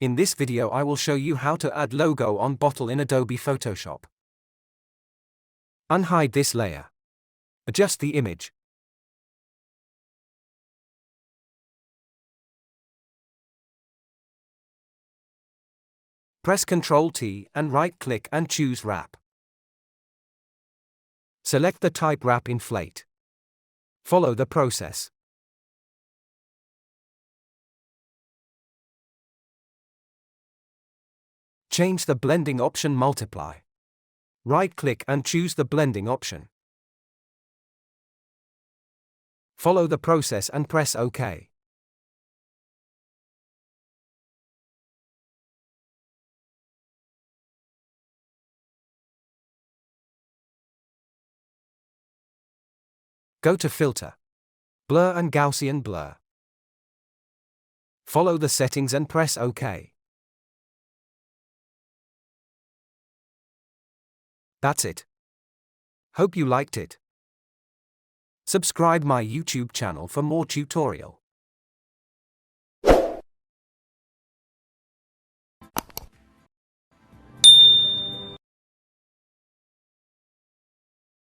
In this video I will show you how to add logo on bottle in Adobe Photoshop. Unhide this layer. Adjust the image. Press Ctrl+T and right-click and choose Wrap. Select the type Wrap Inflate. Follow the process. Change the blending option Multiply. Right-click and choose the blending option. Follow the process and press OK. Go to Filter, Blur and Gaussian Blur. Follow the settings and press OK. That's it. Hope you liked it. Subscribe my YouTube channel for more tutorial.